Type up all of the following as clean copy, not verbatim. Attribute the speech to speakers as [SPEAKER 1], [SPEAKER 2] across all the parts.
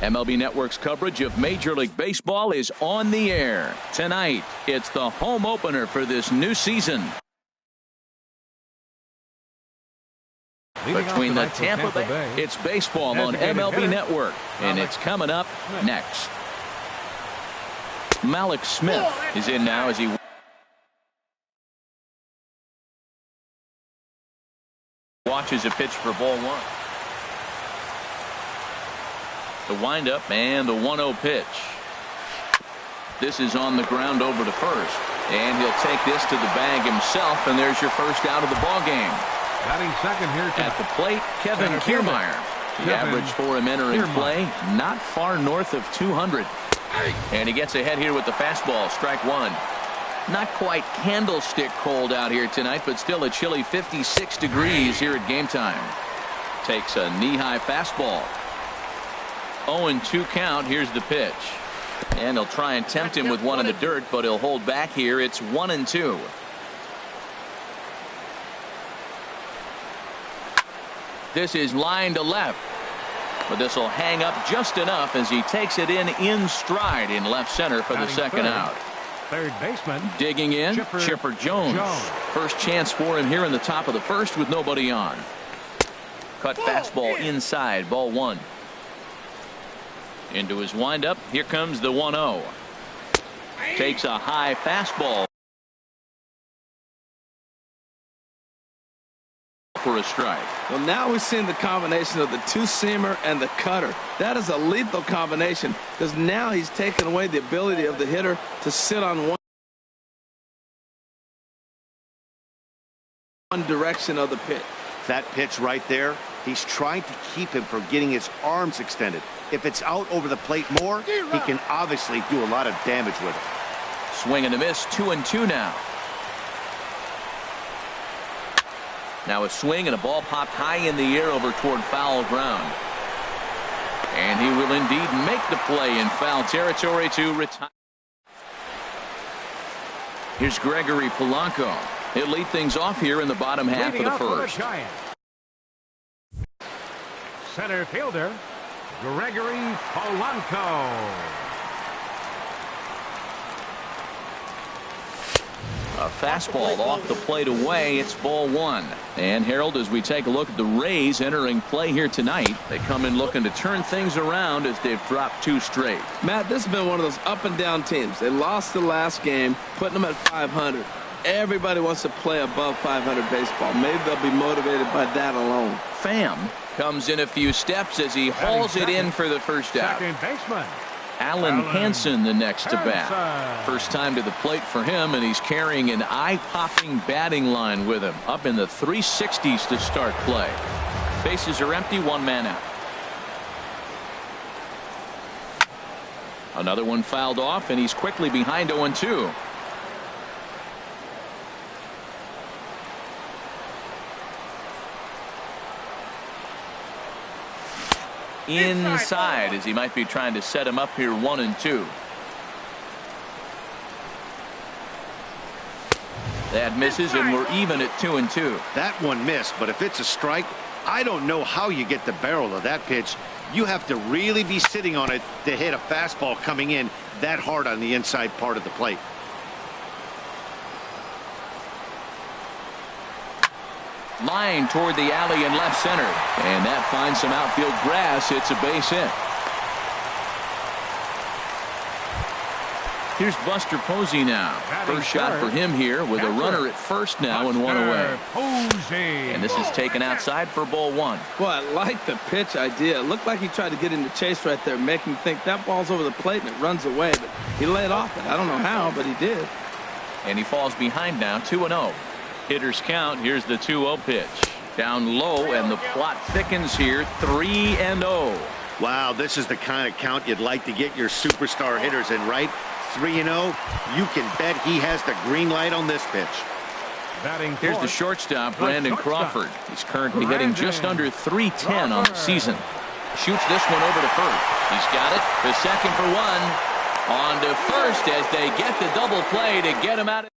[SPEAKER 1] MLB Network's coverage of Major League Baseball is on the air. Tonight, it's the home opener for this new season. Between the Tampa Bay, it's baseball on MLB Network, and it's coming up next. Malik Smith is in now as he watches a pitch for ball one. The windup and the 1-0 pitch. This is on the ground over to first, and he'll take this to the bag himself, and there's your first out of the ball game.
[SPEAKER 2] Batting second here
[SPEAKER 1] at the plate, Kevin Kiermaier. The average for him entering play, not far north of 200. And he gets ahead here with the fastball, strike one. Not quite candlestick cold out here tonight, but still a chilly 56 degrees here at game time. Takes a knee-high fastball. 0-2 count. Here's the pitch. And he'll try and tempt him with one in the dirt, but he'll hold back here. It's 1-2. This is line to left. But this will hang up just enough as he takes it in stride in left center for the second out.
[SPEAKER 2] Third baseman
[SPEAKER 1] digging in, Chipper Jones. First chance for him here in the top of the first with nobody on. Cut fastball inside, ball one. Into his windup, here comes the 1-0. Takes a high fastball for a strike.
[SPEAKER 3] Well, now we're seeing the combination of the two-seamer and the cutter. That is a lethal combination because now he's taken away the ability of the hitter to sit on one direction of the pitch.
[SPEAKER 4] That pitch right there, he's trying to keep him from getting his arms extended. If it's out over the plate more, he can obviously do a lot of damage with it.
[SPEAKER 1] Swing and a miss, 2-2 now. Now a swing and a ball popped high in the air over toward foul ground. And he will indeed make the play in foul territory to retire. Here's Gregory Polanco. He'll lead things off here in the bottom half of the first.
[SPEAKER 2] Center fielder Gregory Polanco.
[SPEAKER 1] A fastball off the plate away. It's ball one. And Harold, as we take a look at the Rays entering play here tonight, they come in looking to turn things around as they've dropped two straight.
[SPEAKER 3] Matt, this has been one of those up and down teams. They lost the last game, putting them at 500. Everybody wants to play above 500 baseball. Maybe they'll be motivated by that alone.
[SPEAKER 1] Pham comes in a few steps as he hauls it in for the first out.
[SPEAKER 2] Second baseman
[SPEAKER 1] Alan Hansen the next to bat. First time to the plate for him, and he's carrying an eye-popping batting line with him. Up in the 360s to start play. Bases are empty, one man out. Another one fouled off, and he's quickly behind 0-2. Inside as he might be trying to set him up here 1-2. That misses, and we're even at 2-2.
[SPEAKER 4] That one missed, but if it's a strike, I don't know how you get the barrel of that pitch. You have to really be sitting on it to hit a fastball coming in that hard on the inside part of the plate.
[SPEAKER 1] Line toward the alley in left center, and that finds some outfield grass. It's a base hit. Here's Buster Posey now. First shot for him here with a runner at first now and one away. And this is taken outside for ball one.
[SPEAKER 3] Well, I like the pitch idea. It looked like he tried to get in the chase right there, making him think that ball's over the plate and it runs away, but he laid off it. I don't know how, but he did.
[SPEAKER 1] And he falls behind now, 2-0. Hitters count. Here's the 2-0 pitch. Down low, and the plot thickens here, 3-0.
[SPEAKER 4] Wow, this is the kind of count you'd like to get your superstar hitters in, right? 3-0. You can bet he has the green light on this pitch.
[SPEAKER 1] Here's the shortstop, Brandon Crawford. He's currently hitting just under .310 on the season. Shoots this one over to first. He's got it. The second for one. On to first as they get the double play to get him out of.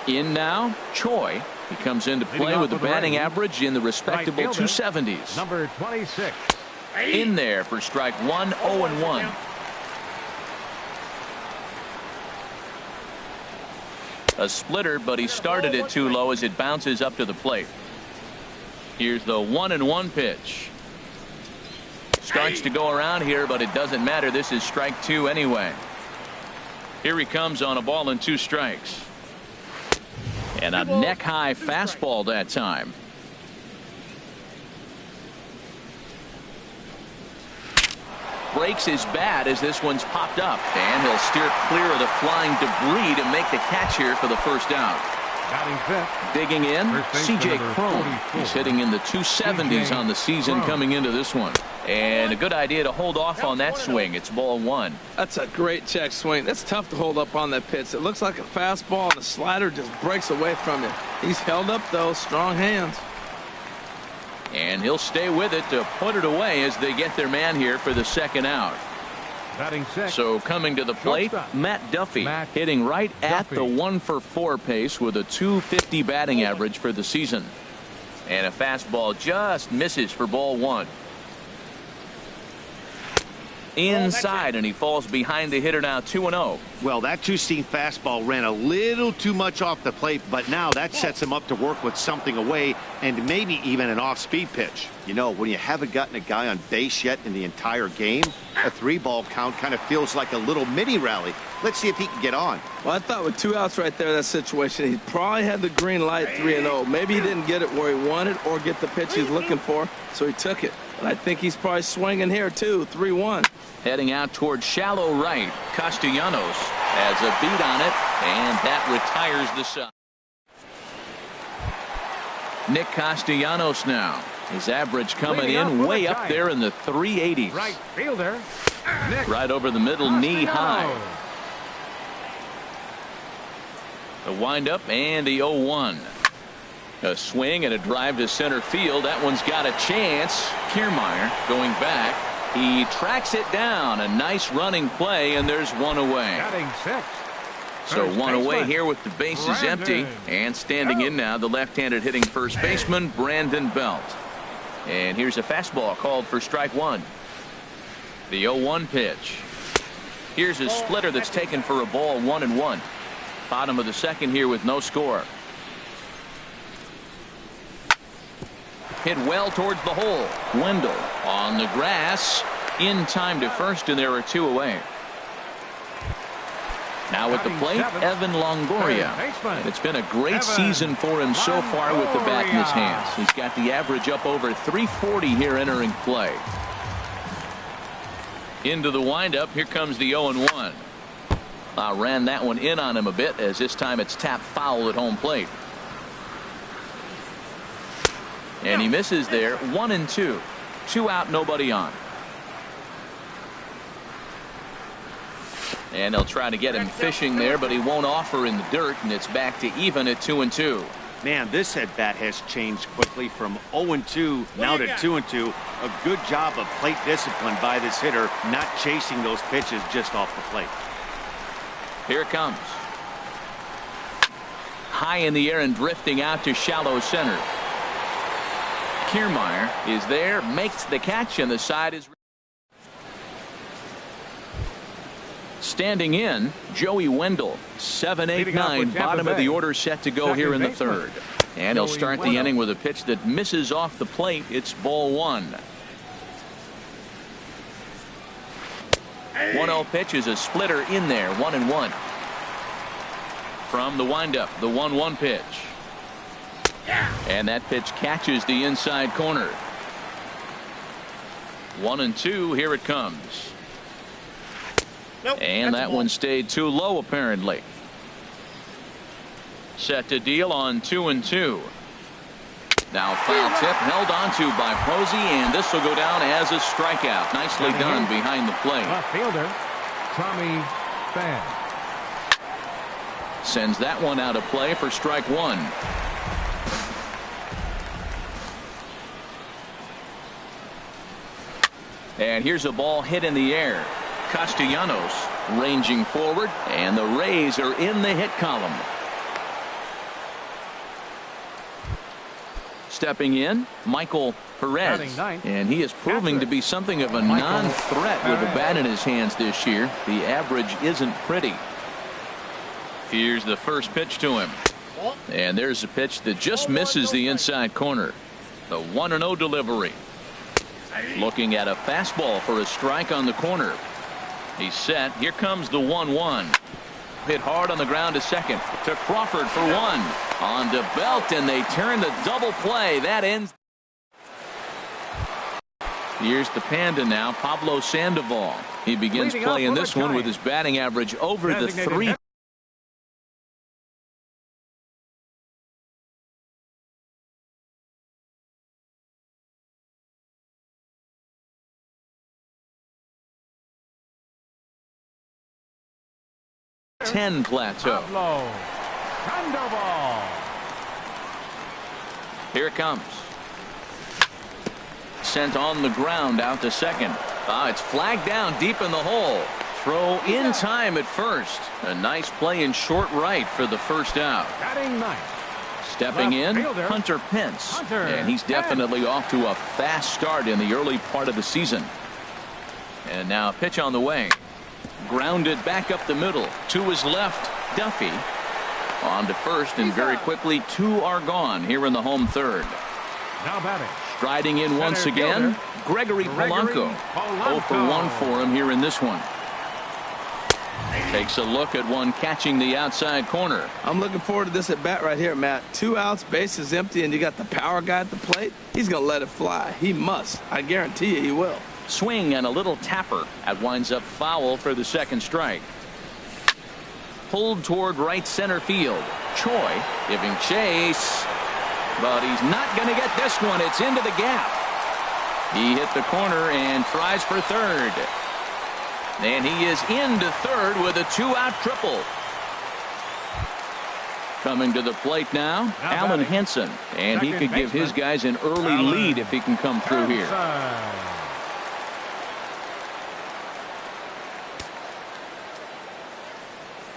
[SPEAKER 1] In now, Choi. He comes into play with a batting average in the respectable 270s.
[SPEAKER 2] Number 26.
[SPEAKER 1] In there for strike one, 0-1. A splitter, but he started it too low as it bounces up to the plate. Here's the 1-1 pitch. Starts to go around here, but it doesn't matter. This is strike two anyway. Here he comes on a ball and 2 strikes. And a neck-high fastball that time. Breaks his bat as this one's popped up, and he'll steer clear of the flying debris to make the catch here for the first out. Digging in, C.J. Cron. He's hitting in the 270s on the season coming into this one. And a good idea to hold off on that swing. It's ball 1.
[SPEAKER 3] That's a great check swing. That's tough to hold up on that pitch. It looks like a fastball, and the slider just breaks away from you. He's held up, though. Strong hands.
[SPEAKER 1] And he'll stay with it to put it away as they get their man here for the second out. So coming to the plate, Matt Duffy, hitting right at the 1-for-4 pace with a 250 batting average for the season. And a fastball just misses for ball 1. Inside, and he falls behind the hitter now, 2-0.
[SPEAKER 4] Well, that two-seam fastball ran a little too much off the plate, but now that sets him up to work with something away and maybe even an off-speed pitch. You know, when you haven't gotten a guy on base yet in the entire game, a 3-ball count kind of feels like a little mini rally. Let's see if he can get on.
[SPEAKER 3] Well, I thought with 2 outs right there, that situation, he probably had the green light, 3-0. Maybe he didn't get it where he wanted or get the pitch he's looking for, so he took it. But I think he's probably swinging here, too, 3-1.
[SPEAKER 1] Heading out towards shallow right. Castellanos has a beat on it, and that retires the side. Nick Castellanos now. His average coming in way up there in the 380s.
[SPEAKER 2] Right fielder, Nick
[SPEAKER 1] right over the middle, knee high. The windup and the 0-1. A swing and a drive to center field. That one's got a chance. Kiermaier going back. He tracks it down. A nice running play, and there's one away. So one away here with the bases empty. And standing in now, the left-handed hitting first baseman, Brandon Belt. And here's a fastball called for strike 1. The 0-1 pitch. Here's a splitter that's taken for a ball, 1-1. Bottom of the second here with no score. Hit well towards the hole. Wendell on the grass, in time to first, and there are 2 away. Now at the plate, Evan Longoria. And it's been a great season for him so far with the bat in his hands. He's got the average up over 340 here entering play. Into the windup. Here comes the 0-1. Ran that one in on him a bit, as this time it's tapped foul at home plate. And he misses there. 1-2. 2 out, nobody on. And they'll try to get him fishing there, but he won't offer in the dirt, and it's back to even at 2-2.
[SPEAKER 4] Man, this at bat has changed quickly from 0-2 now to 2-2. A good job of plate discipline by this hitter, not chasing those pitches just off the plate.
[SPEAKER 1] Here it comes. High in the air and drifting out to shallow center. Kiermaier is there, makes the catch, and the side is standing in. Joey Wendell, 7, 8, 9, bottom of the order, set to go here in the third. And he'll start the inning with a pitch that misses off the plate. It's ball 1. 1-0 pitch is a splitter in there, 1-1. From the windup, the 1-1 pitch. And that pitch catches the inside corner. 1-2. Here it comes. And that one stayed too low, apparently. Set to deal on 2-2. Now foul tip held onto by Posey, and this will go down as a strikeout. Nicely done behind the plate.
[SPEAKER 2] Left fielder, Tommy Pham.
[SPEAKER 1] Sends that one out of play for strike 1. And here's a ball hit in the air. Castellanos ranging forward, and the Rays are in the hit column. Stepping in, Michael Perez. And he is proving to be something of a non-threat with a bat in his hands this year. The average isn't pretty. Here's the first pitch to him. And there's a pitch that just misses the inside corner. The 1-0 delivery. Looking at a fastball for a strike on the corner. He's set. Here comes the 1-1. Hit hard on the ground to second. To Crawford for one. On to Belt, and they turn the double play. That ends. Here's the Panda now, Pablo Sandoval. He begins playing this one with his batting average over the 3. Ten plateau. Here it comes. Sent on the ground out to second. It's flagged down deep in the hole. Throw in time at first. A nice play in short right for the first out. Stepping in, Hunter Pence. And he's definitely off to a fast start in the early part of the season. And now a pitch on the way. Grounded back up the middle. To his left, Duffy. On to first, and very quickly 2 are gone here in the home third.
[SPEAKER 2] Now batting.
[SPEAKER 1] Striding in once again, Gregory Polanco. 0 for 1 for him here in this one. Takes a look at one catching the outside corner.
[SPEAKER 3] I'm looking forward to this at bat right here, Matt. 2 outs, base is empty, and you got the power guy at the plate. He's going to let it fly. He must. I guarantee you he will.
[SPEAKER 1] Swing and a little tapper. That winds up foul for the second strike. Pulled toward right center field. Choi giving chase. But he's not going to get this one. It's into the gap. He hit the corner and tries for third. And he is into third with a 2-out triple. Coming to the plate now, Alan Henson. And he could give his guys an early lead if he can come through here.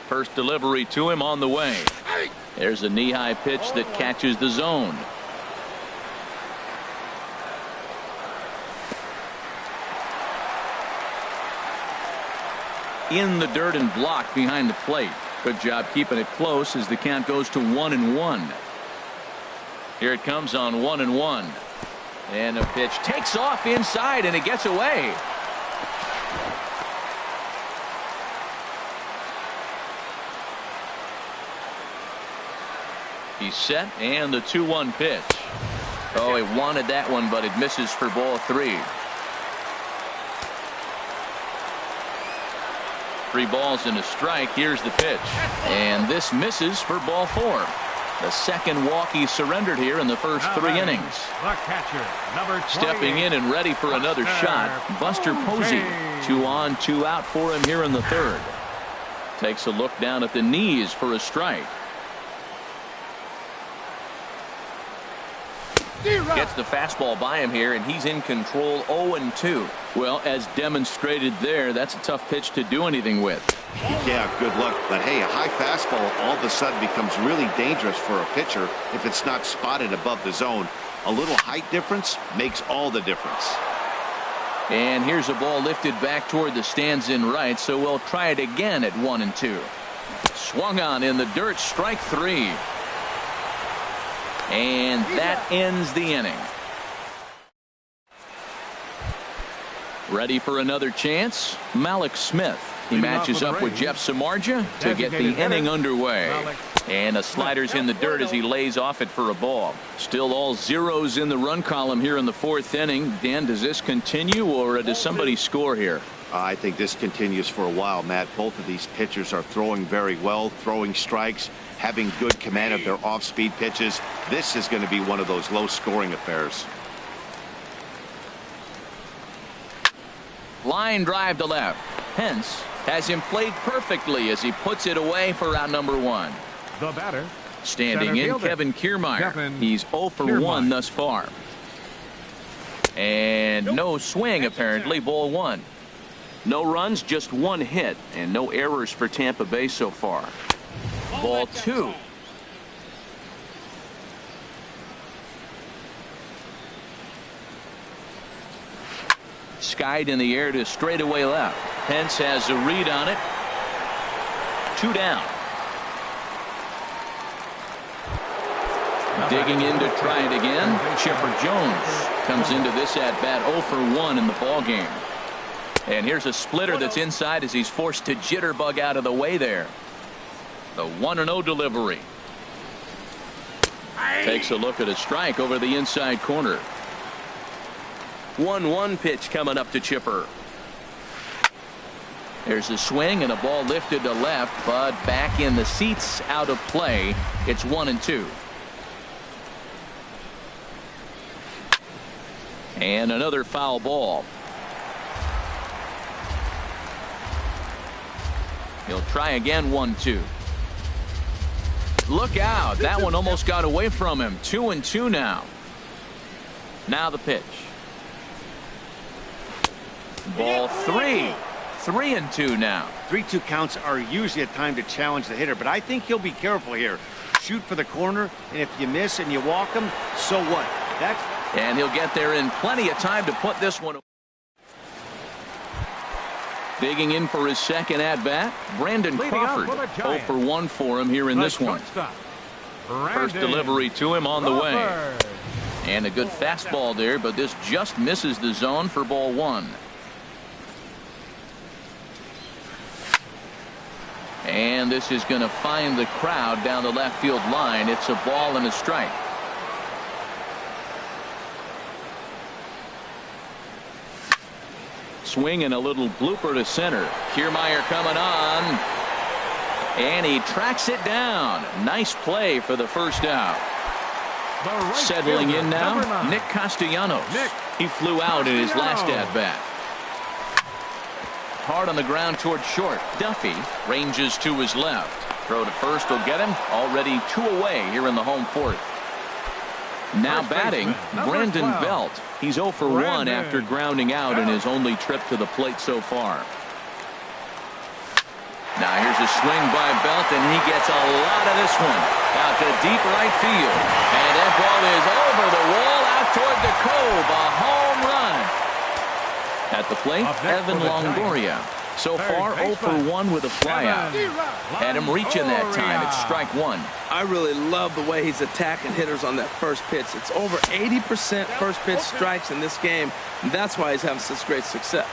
[SPEAKER 1] First delivery to him on the way. There's a knee-high pitch that catches the zone. In the dirt and blocked behind the plate. Good job keeping it close as the count goes to 1-1. Here it comes on 1-1. And a pitch takes off inside, and it gets away. He's set, and the 2-1 pitch. Oh, he wanted that one, but it misses for ball 3. 3 balls and a strike. Here's the pitch. And this misses for ball 4. The second walk he surrendered here in the first 3 innings.
[SPEAKER 2] The catcher, number 28.
[SPEAKER 1] Stepping in and ready for another shot, Buster Posey. 2 on, 2 out for him here in the third. Takes a look down at the knees for a strike. Gets the fastball by him here, and he's in control. 0-2. Well, as demonstrated there, that's a tough pitch to do anything with.
[SPEAKER 4] Yeah, good luck. But hey, a high fastball all of a sudden becomes really dangerous for a pitcher if it's not spotted above the zone. A little height difference makes all the difference.
[SPEAKER 1] And here's a ball lifted back toward the stands in right, so we'll try it again at 1-2. Swung on in the dirt, strike 3. And that ends the inning. Ready for another chance? Malik Smith. He matches up with Jeff Samardzija to get the inning underway. And a slider's in the dirt as he lays off it for a ball. Still all zeros in the run column here in the 4th inning. Dan, does this continue, or does somebody score here?
[SPEAKER 4] I think this continues for a while, Matt. Both of these pitchers are throwing very well, throwing strikes, having good command of their off-speed pitches. This is going to be one of those low-scoring affairs.
[SPEAKER 1] Line drive to left. Pence has him played perfectly as he puts it away for out number 1.
[SPEAKER 2] The batter.
[SPEAKER 1] Standing in, Kevin Kiermaier. He's 0 for 1 thus far. And no swing, apparently. Ball 1. No runs, just 1 hit, and no errors for Tampa Bay so far. Ball 2. skied in the air to straightaway left. Pence has a read on it. 2 down. Digging in to try it again. Chipper Jones comes into this at bat 0 for 1 in the ball game. And here's a splitter that's inside as he's forced to jitterbug out of the way there. The 1-0 delivery. Takes a look at a strike over the inside corner. 1-1 pitch coming up to Chipper. There's a swing and a ball lifted to left, but back in the seats, out of play. It's 1-2. And another foul ball. He'll try again. 1-2. Look out. That one almost got away from him. 2-2 now. Now the pitch. Ball 3. 3-2 now.
[SPEAKER 4] 3-2 counts are usually a time to challenge the hitter, but I think he'll be careful here. Shoot for the corner, and if you miss and you walk him, so what?
[SPEAKER 1] And he'll get there in plenty of time to put this one away. Digging in for his second at bat, Brandon Crawford. 0 for 1 for him here in this one. First delivery to him on the way. And a good fastball there, but this just misses the zone for ball 1. And this is going to find the crowd down the left field line. It's a ball and a strike. Swing and a little blooper to center. Kiermaier coming on. And he tracks it down. Nice play for the first out. Settling in now, Nick Castellanos. He flew out in his last at bat. Hard on the ground toward short. Duffy ranges to his left. Throw to first will get him. Already 2 away here in the home 4th. Now batting, Brandon Belt. He's 0 for 1 after grounding out in his only trip to the plate so far. Now here's a swing by Belt, and he gets a lot of this one out to deep right field. And that ball is over the wall out toward the Cove. A home run. At the plate, Evan Longoria. So far 0 for 1 with a flyout. Had him reaching that time. It's strike 1.
[SPEAKER 3] I really love the way he's attacking hitters on that first pitch. It's over 80% first pitch strikes in this game, and that's why he's having such great success.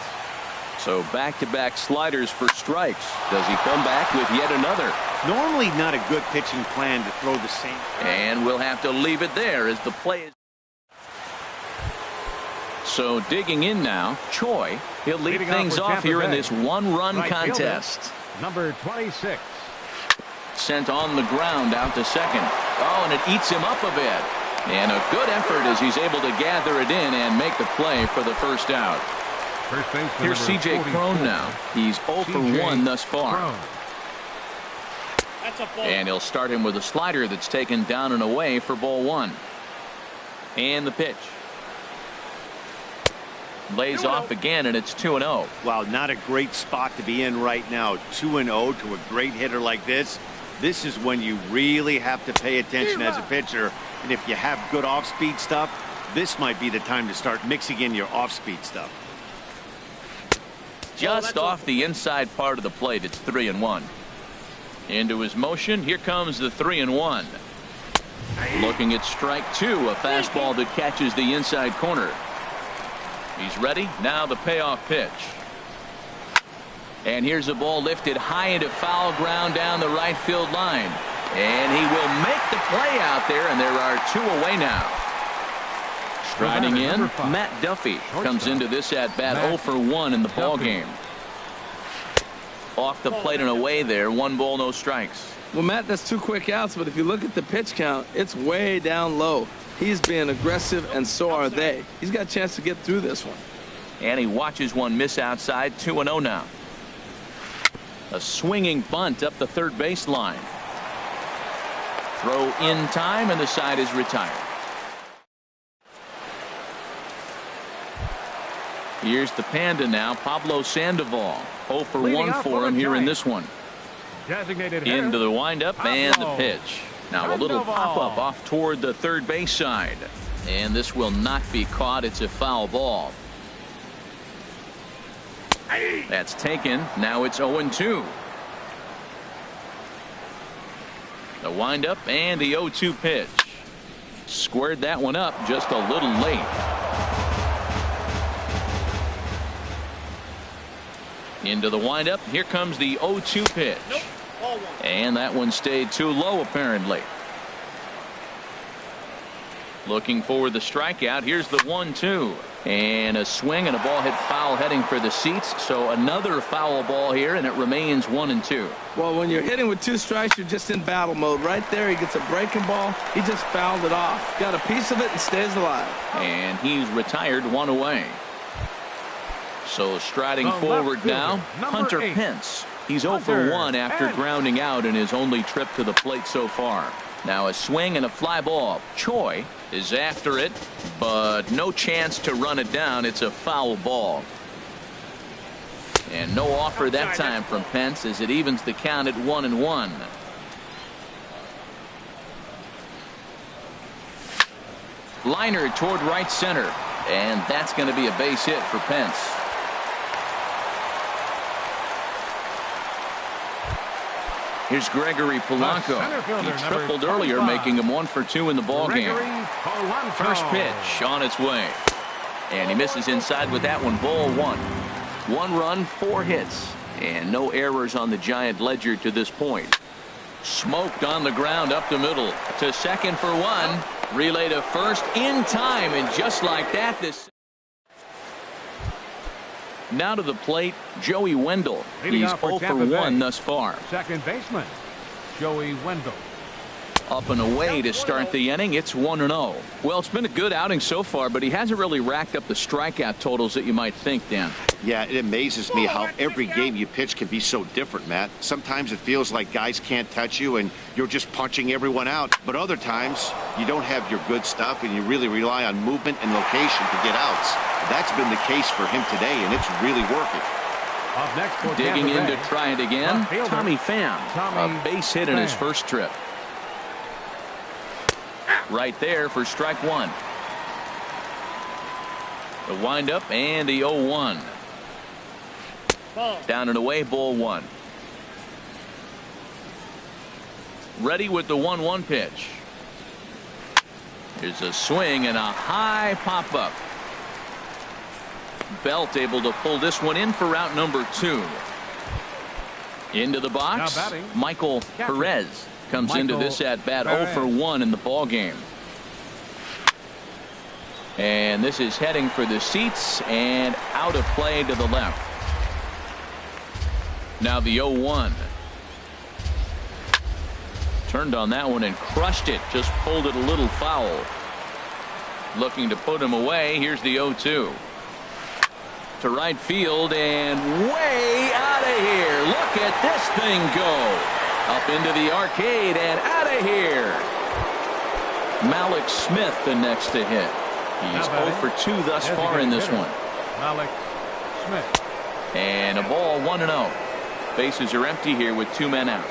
[SPEAKER 1] So back-to-back sliders for strikes. Does he come back with yet another?
[SPEAKER 4] Normally not a good pitching plan to throw the same.
[SPEAKER 1] And we'll have to leave it there as the play is. So digging in now, Choi. He'll lead things off here in this 1-run contest.
[SPEAKER 2] Number 26.
[SPEAKER 1] Sent on the ground out to second. Oh, and it eats him up a bit. And a good effort as he's able to gather it in and make the play for the first out. Here's C.J. Cron now. He's 0 for 1 thus far. And he'll start him with a slider that's taken down and away for ball 1. And the pitch. Lays off again, and it's 2-0.
[SPEAKER 4] Wow, not a great spot to be in right now. 2-0 to a great hitter like this. This is when you really have to pay attention as a pitcher. And if you have good off-speed stuff, this might be the time to start mixing in your off-speed stuff.
[SPEAKER 1] Just off the inside part of the plate, it's 3-1. Into his motion, here comes the 3-1. Looking at strike 2, a fastball that catches the inside corner. He's ready. Now the payoff pitch. And here's a ball lifted high into foul ground down the right field line. And he will make the play out there, and there are 2 away now. Striding in, Matt Duffy comes into this at bat 0 for 1 in the ball game. Off the plate and away there. 1 ball, no strikes.
[SPEAKER 3] Well, Matt, that's 2 quick outs, but if you look at the pitch count, it's way down low. He's being aggressive, and so are they. He's got a chance to get through this one.
[SPEAKER 1] And he watches one miss outside. 2-0 now. A swinging bunt up the third base line. Throw in time, and the side is retired. Here's the Panda now, Pablo Sandoval. 0 for 1 for him here in this one. Into the windup and the pitch. Now a little pop-up off toward the third base side. And this will not be caught. It's a foul ball. That's taken. Now it's 0-2. The windup and the 0-2 pitch. Squared that one up just a little late. Into the windup. Here comes the 0-2 pitch. And that one stayed too low apparently. Looking for the strikeout. Here's the 1-2. And a swing and a ball hit foul heading for the seats. So another foul ball here, and it remains 1-2.
[SPEAKER 3] Well, when you're hitting with 2 strikes, you're just in battle mode. Right there, he gets a breaking ball. He just fouled it off. Got a piece of it and stays alive.
[SPEAKER 1] And he's retired 1 away. So striding forward now, Hunter Pence. He's 0 for 1 after grounding out in his only trip to the plate so far. Now a swing and a fly ball. Choi is after it, but no chance to run it down. It's a foul ball. And no offer that time from Pence as it evens the count at 1-1. Liner toward right center, and that's going to be a base hit for Pence. Here's Gregory Polanco. He tripled earlier, making him 1 for 2 in the ballgame. First pitch on its way. And he misses inside with that one. Ball 1. 1 run, 4 hits. And no errors on the Giant ledger to this point. Smoked on the ground up the middle. To second for 1. Relay to first in time. And just like that, this... Now to the plate, Joey Wendell. He's 0 for 1 thus far.
[SPEAKER 2] Second baseman, Joey Wendell.
[SPEAKER 1] Up and away to start the inning. It's 1-0. Well, it's been a good outing so far, but he hasn't really racked up the strikeout totals that you might think, Dan.
[SPEAKER 4] Yeah, it amazes me how every game you pitch can be so different, Matt. Sometimes it feels like guys can't touch you and you're just punching everyone out. But other times you don't have your good stuff and you really rely on movement and location to get outs. That's been the case for him today, and it's really working.
[SPEAKER 2] Up next for
[SPEAKER 1] digging in to try it again, Tommy Pham. A base hit in his first trip. Right there for strike 1. The windup and the 0-1. Down and away, ball 1. Ready with the 1-1 pitch. Here's a swing and a high pop-up. Belt able to pull this one in for route number 2. Into the box, Michael Perez comes into this at bat 0 for 1 in the ball game. And this is heading for the seats and out of play to the left. Now the 0-1. Turned on that one and crushed it. Just pulled it a little foul. Looking to put him away. Here's the 0-2. To right field and way out of here. Look at this thing go. Up into the arcade and out of here. Malik Smith the next to hit. He's 0 for 2 thus far in this one.
[SPEAKER 2] Malik Smith.
[SPEAKER 1] And a ball 1-0. Bases are empty here with 2 men out.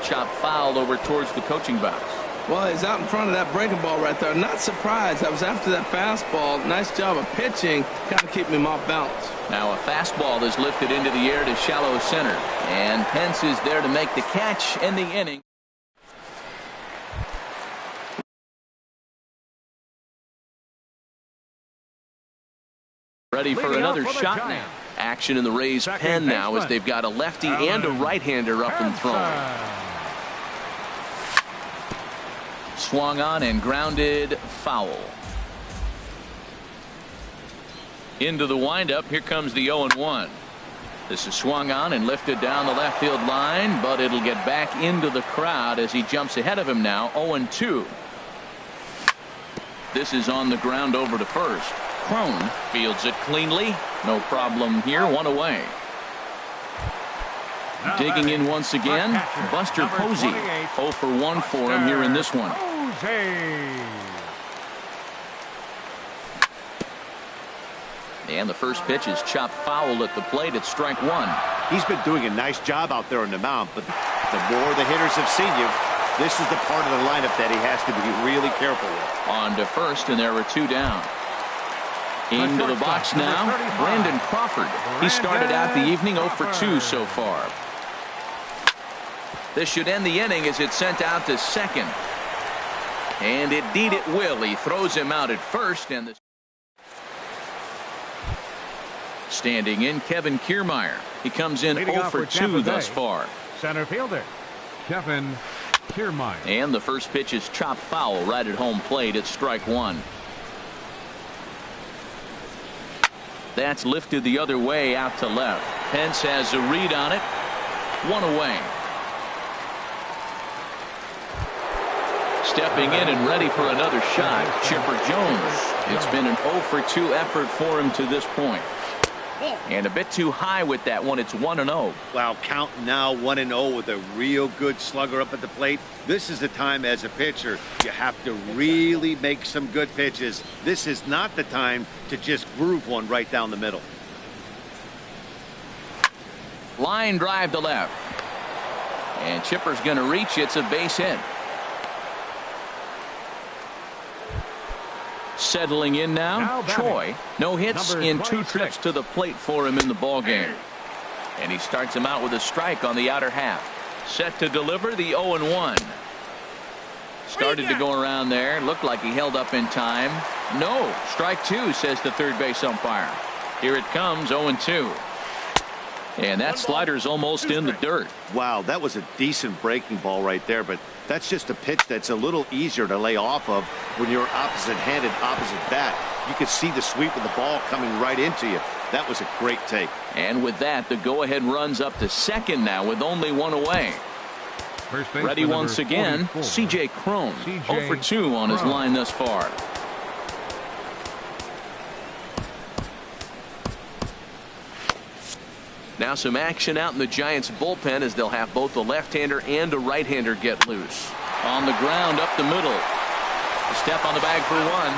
[SPEAKER 1] Chop foul over towards the coaching box.
[SPEAKER 3] Well, he's out in front of that breaking ball right there. Not surprised. I was after that fastball. Nice job of pitching, kind of keeping him off balance.
[SPEAKER 1] Now a fastball is lifted into the air to shallow center. And Pence is there to make the catch in the inning. Ready for another shot now. Action in the Rays' pen now as they've got a lefty and a right-hander up and throwing. Swung on and grounded foul. Into the windup. Here comes the 0-1. This is swung on and lifted down the left field line, but it'll get back into the crowd as he jumps ahead of him now. 0-2. This is on the ground over to first. Crone fields it cleanly. No problem here. 1 away. Digging in once again, Buster Posey. 0 for 1 for him here in this one. And the first pitch is chopped foul at the plate at strike 1.
[SPEAKER 4] He's been doing a nice job out there on the mound, but the more the hitters have seen you, this is the part of the lineup that he has to be really careful with.
[SPEAKER 1] On to first, and there are 2 down. Into the box now, Brandon Crawford. He started out the evening 0 for 2 so far. This should end the inning as it's sent out to second. And indeed it will. He throws him out at first. And the standing in, Kevin Kiermaier. He comes in 0 for 2 thus far.
[SPEAKER 2] Center fielder, Kevin Kiermaier.
[SPEAKER 1] And the first pitch is chopped foul right at home plate. It's strike one. That's lifted the other way out to left. Pence has a read on it. One away. Stepping in and ready for another shot, Chipper Jones. It's been an 0 for 2 effort for him to this point. And a bit too high with that one. It's 1-0.
[SPEAKER 4] Wow, count now 1-0 with a real good slugger up at the plate. This is the time as a pitcher you have to really make some good pitches. This is not the time to just groove one right down the middle.
[SPEAKER 1] Line drive to left. And Chipper's going to reach. It's a base hit. Settling in now Choi. No hits in 2 trips to the plate for him in the ball game. And he starts him out with a strike on the outer half. Set to deliver the 0-1. Started to go around there. Looked like he held up in time. No. Strike 2, says the third base umpire. Here it comes, 0-2. And that slider's almost in the dirt.
[SPEAKER 4] Wow, that was a decent breaking ball right there, but that's just a pitch that's a little easier to lay off of when you're opposite-handed, opposite bat. You could see the sweep of the ball coming right into you. That was a great take.
[SPEAKER 1] And with that, the go-ahead runs up to second now with only one away. Ready once again, C.J. Cron. 0 for 2 on his line thus far. Now some action out in the Giants bullpen as they'll have both a left-hander and a right-hander get loose. On the ground up the middle. A step on the bag for one.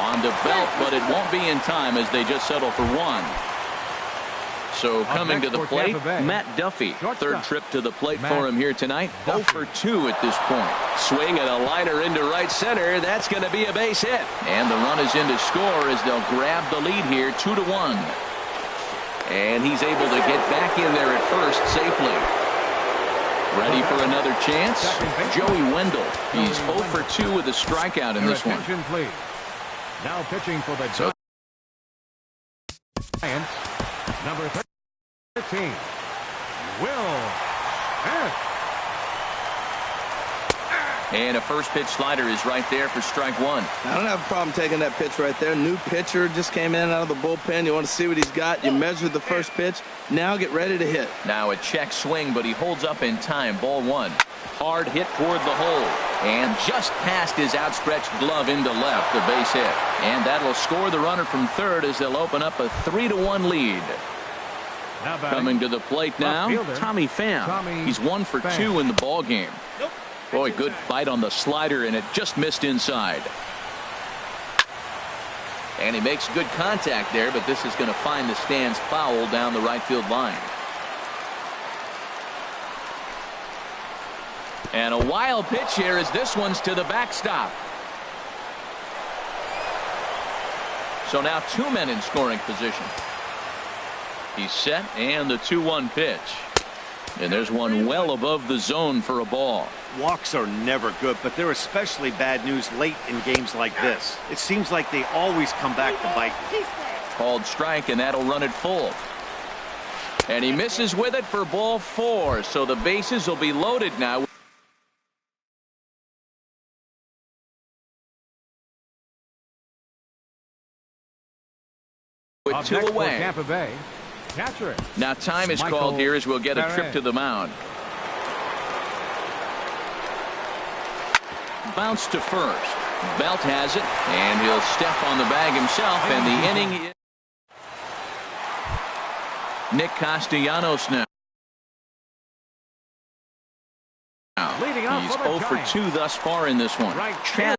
[SPEAKER 1] On the belt, but it won't be in time as they just settle for one. So coming to the plate, Matt Duffy. Third trip to the plate for him here tonight. 0 for 2 at this point. Swing and a liner into right center. That's going to be a base hit. And the run is in to score as they'll grab the lead here 2-1. And he's able to get back in there at first safely. Ready for another chance? Joey Wendell. He's 0 for 2 with a strikeout in this one.
[SPEAKER 2] Now pitching for the Giants, number 13, Will Smith.
[SPEAKER 1] And a first pitch slider is right there for strike one.
[SPEAKER 3] I don't have a problem taking that pitch right there. New pitcher just came in out of the bullpen. You want to see what he's got. You measure the first pitch. Now get ready to hit.
[SPEAKER 1] Now a check swing, but he holds up in time. Ball one. Hard hit toward the hole. And just past his outstretched glove into left. The base hit. And that'll score the runner from third as they'll open up a 3-1 lead. Coming to the plate now, Tommy Pham. He's 1 for 2 in the ball game. Boy, good fight on the slider, and it just missed inside. And he makes good contact there, but this is going to find the stands foul down the right field line. And a wild pitch here as this one's to the backstop. So now 2 men in scoring position. He's set, and the 2-1 pitch. And there's one well above the zone for a ball.
[SPEAKER 4] Walks are never good, but they're especially bad news late in games like this. It seems like they always come back to bite.
[SPEAKER 1] Called strike, and that'll run it full. And he misses with it for ball 4, so the bases will be loaded now. With 2 away.
[SPEAKER 2] Tampa Bay. Catcher.
[SPEAKER 1] Now time is called here as we'll get a trip to the mound. Bounce to first. Belt has it, and he'll step on the bag himself, and the inning is Nick Castellanos now. He's 0 for 2 thus far in this one. Chaz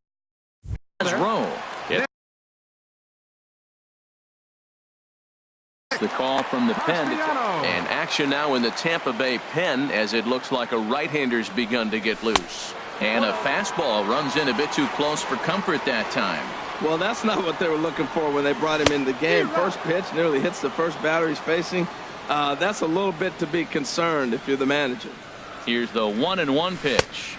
[SPEAKER 1] Rowe. The call from the pen, and action now in the Tampa Bay pen as it looks like a right-hander's begun to get loose. And a fastball runs in a bit too close for comfort that time.
[SPEAKER 3] Well, that's not what they were looking for when they brought him in the game. First pitch nearly hits the first batter he's facing. That's a little bit to be concerned if you're the manager.
[SPEAKER 1] Here's the 1-1 pitch.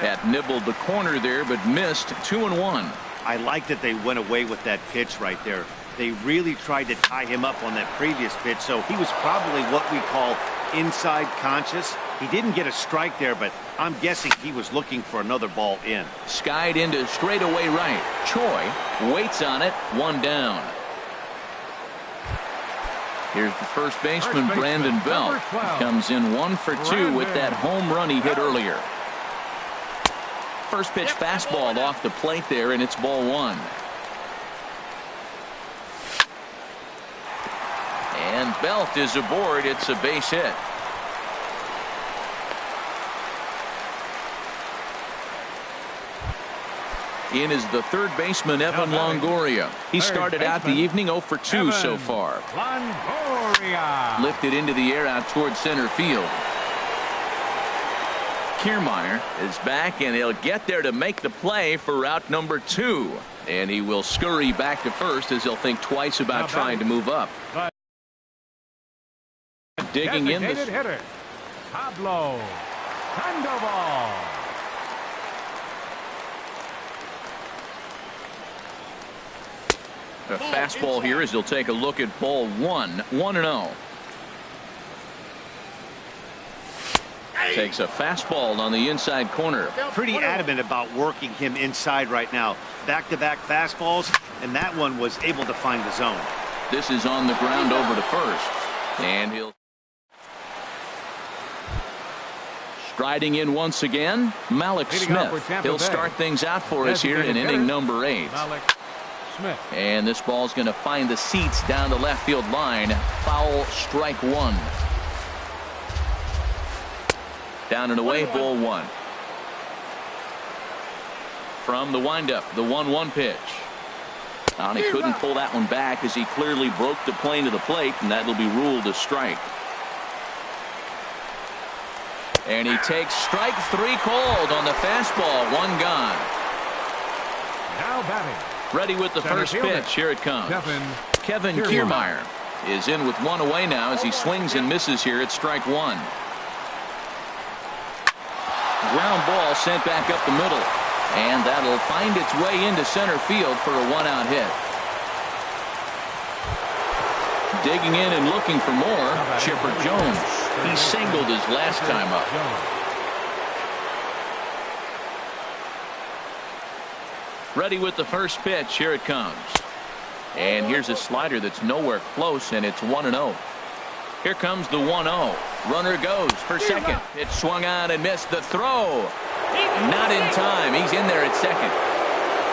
[SPEAKER 1] That nibbled the corner there, but missed. 2-1.
[SPEAKER 4] I like that they went away with that pitch right there. They really tried to tie him up on that previous pitch, so he was probably what we call inside conscious. He didn't get a strike there, but I'm guessing he was looking for another ball in.
[SPEAKER 1] Skied into straightaway right. Choi waits on it. One down. Here's the first baseman, Brandon Belt. Comes in 1 for 2 with that home run he hit earlier. First pitch fastball off the plate there, and it's ball 1. And Belt is aboard. It's a base hit. In is the third baseman, Evan Longoria. He started out the evening 0 for 2 so far.
[SPEAKER 2] Longoria.
[SPEAKER 1] Lifted into the air out toward center field. Kiermaier is back, and he'll get there to make the play for route number 2. And he will scurry back to first as he'll think twice about trying to move up. Digging in
[SPEAKER 2] Designated hitter, Pablo Sandoval.
[SPEAKER 1] A fastball here as he'll take a look at ball 1. 1-0. Takes a fastball on the inside corner.
[SPEAKER 4] Pretty adamant about working him inside right now. Back-to-back fastballs, and that one was able to find the zone.
[SPEAKER 1] This is on the ground over to first. And he'll striding in once again, Malik Smith. He'll start things out for us here in inning number 8.
[SPEAKER 2] Smith.
[SPEAKER 1] And this ball's going to find the seats down the left field line. Foul, strike 1. Down and away, ball 1. From the windup, the 1-1 pitch. And he couldn't pull that one back as he clearly broke the plane to the plate, and that'll be ruled a strike. And he takes strike 3 called on the fastball. 1 gone.
[SPEAKER 2] Now batting.
[SPEAKER 1] Ready with the first pitch. Here it comes. Kevin Kiermaier is in with 1 away now as he swings and misses here at strike 1. Ground ball sent back up the middle. And that'll find its way into center field for a 1-out hit. Digging in and looking for more, Chipper Jones. He singled his last time up. Ready with the first pitch. Here it comes. And here's a slider that's nowhere close, and it's 1-0. Here comes the 1-0. Runner goes for second. It swung on and missed the throw. Not in time. He's in there at second.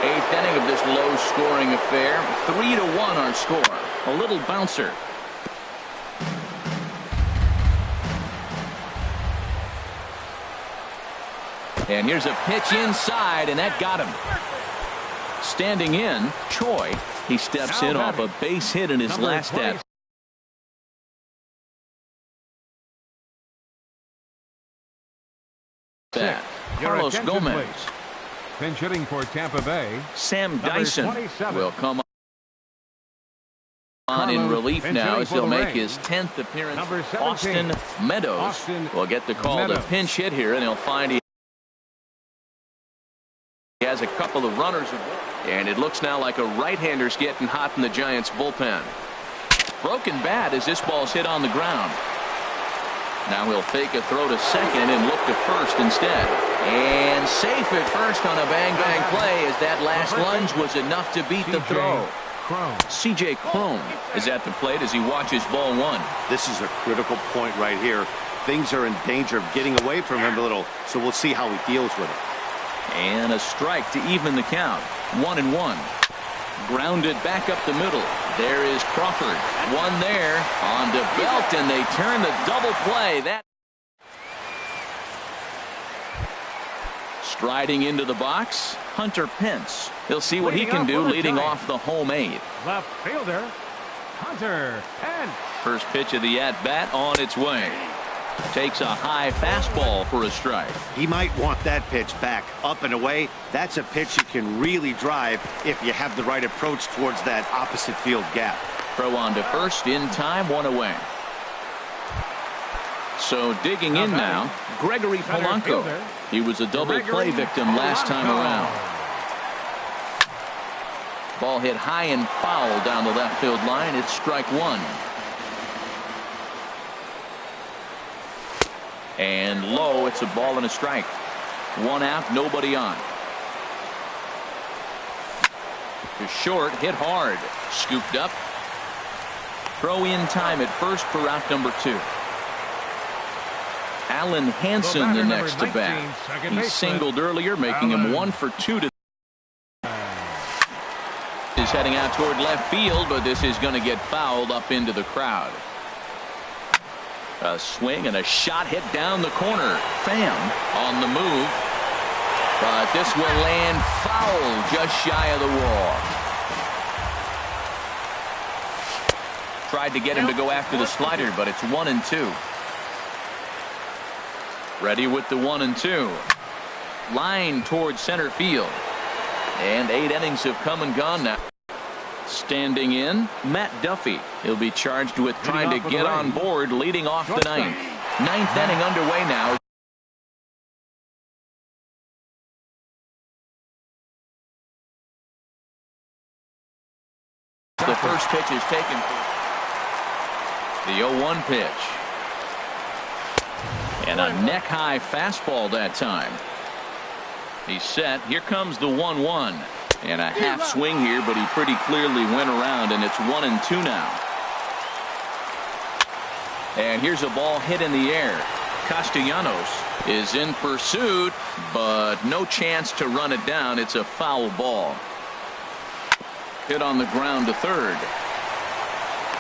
[SPEAKER 1] 8th inning of this low-scoring affair. 3-1 our score. A little bouncer. And here's a pitch inside, and that got him. Standing in, Choi. He steps in off a base hit in his last at bat. Carlos Gomez.
[SPEAKER 2] Pinch hitting for Tampa Bay.
[SPEAKER 1] Sam Dyson will come on in relief now as he'll make his 10th appearance. Austin Meadows will get the call to pinch hit here, and he'll find he has a couple of runners. And it looks now like a right-hander's getting hot in the Giants bullpen. Broken bat as this ball's hit on the ground. Now he'll fake a throw to second and look to first instead. And safe at first on a bang-bang play as that last lunge was enough to beat the throw. C.J. Cron is at the plate as he watches ball 1.
[SPEAKER 4] This is a critical point right here. Things are in danger of getting away from him a little, so we'll see how he deals with it.
[SPEAKER 1] And a strike to even the count. 1-1. Grounded back up the middle. There is Crawford. One there on to Belt, and they turn the double play. That striding into the box, Hunter Pence. He'll see what he can do leading off the home 8.
[SPEAKER 2] Left fielder, Hunter Pence.
[SPEAKER 1] First pitch of the at-bat on its way. Takes a high fastball for a strike.
[SPEAKER 4] He might want that pitch back, up and away. That's a pitch you can really drive if you have the right approach towards that opposite field gap.
[SPEAKER 1] Throw on to first, in time, one away. So digging in now, Gregory Polanco. He was a double play victim last time around. Ball hit high and foul down the left field line. It's strike one. And low, it's a ball and a strike. One out, nobody on. To short, hit hard. Scooped up. Throw in time at first for out number 2. Alan Hansen the next to bat. He singled earlier, making him 1 for 2 to. Is heading out toward left field, but this is going to get fouled up into the crowd. A swing and a shot hit down the corner. Pham on the move. But this will land foul just shy of the wall. Tried to get him to go after the slider, but it's 1-2. Ready with the 1-2. Line towards center field. And 8 innings have come and gone now. Standing in, Matt Duffy. He'll be charged with trying to get on board, leading off the ninth. Ninth inning underway now. The first pitch is taken. The 0-1 pitch. And a neck-high fastball that time. He's set. Here comes the 1-1. And a half swing here, but he pretty clearly went around, and it's 1-2 now. And here's a ball hit in the air. Castellanos is in pursuit, but no chance to run it down. It's a foul ball. Hit on the ground to third.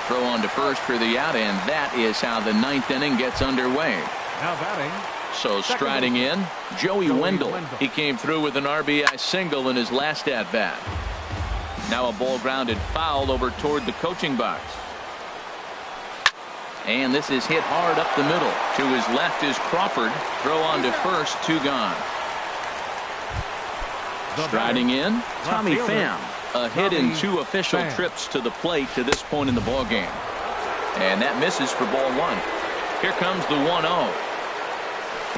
[SPEAKER 1] Throw on to first for the out, and that is how the ninth inning gets underway.
[SPEAKER 2] Now batting.
[SPEAKER 1] So striding in, Joey Wendell. He came through with an RBI single in his last at-bat. Now a ball grounded foul over toward the coaching box. And this is hit hard up the middle. To his left is Crawford. Throw on to first, 2 gone. Striding in, Tommy Pham. A hit in 2 official trips to the plate to this point in the ball game. And that misses for ball 1. Here comes the 1-0.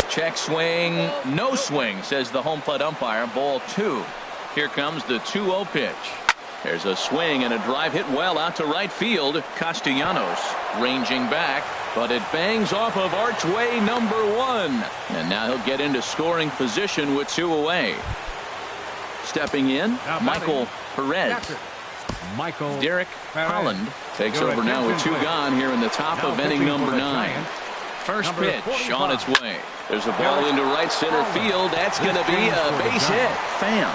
[SPEAKER 1] Check swing, no swing, says the home plate umpire. Ball 2. Here comes the 2-0 pitch. There's a swing and a drive hit well out to right field. Castellanos ranging back, but it bangs off of archway number 1. And now he'll get into scoring position with 2 away. Stepping in, Michael Perez. Derek Holland takes over now with 2 gone here in the top of inning number 9. First pitch on its way. There's a ball into right center field. That's going to be a base hit. Pham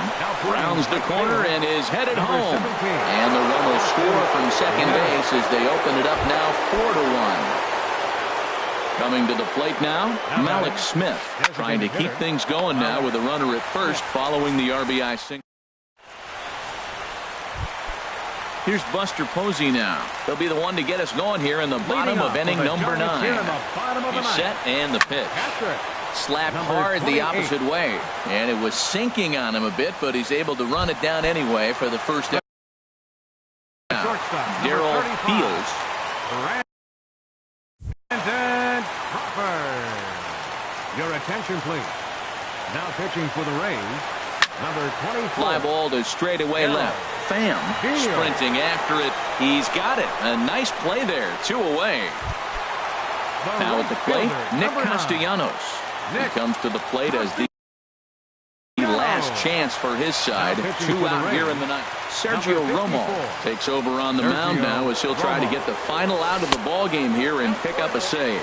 [SPEAKER 1] rounds the corner and is headed home. And the run will score from second base as they open it up now 4-1. Coming to the plate now, Malik Smith trying to keep things going now with a runner at first following the RBI single. Here's Buster Posey now. He'll be the one to get us going here in the bottom of inning number 9. He's set and the pitch. Slapped hard the opposite way. And it was sinking on him a bit, but he's able to run it down anyway for the first out. Darrell Fields.
[SPEAKER 2] Your attention, please. Now pitching for the Rays. Number 24.
[SPEAKER 1] Fly ball to straightaway left. Pham sprinting after it. He's got it. A nice play there. 2 away. Now at the plate, Nick Castellanos. He comes to the plate as the last chance for his side. 2 out here in the ninth. Sergio Romo takes over on the mound now as he'll try to get the final out of the ball game here and pick up a save.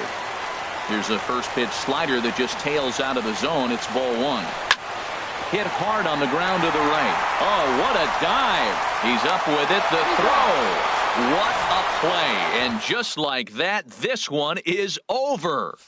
[SPEAKER 1] Here's a first pitch slider that just tails out of the zone. It's ball 1. Hit hard on the ground to the right. Oh, what a dive. He's up with it. The throw. What a play. And just like that, this one is over.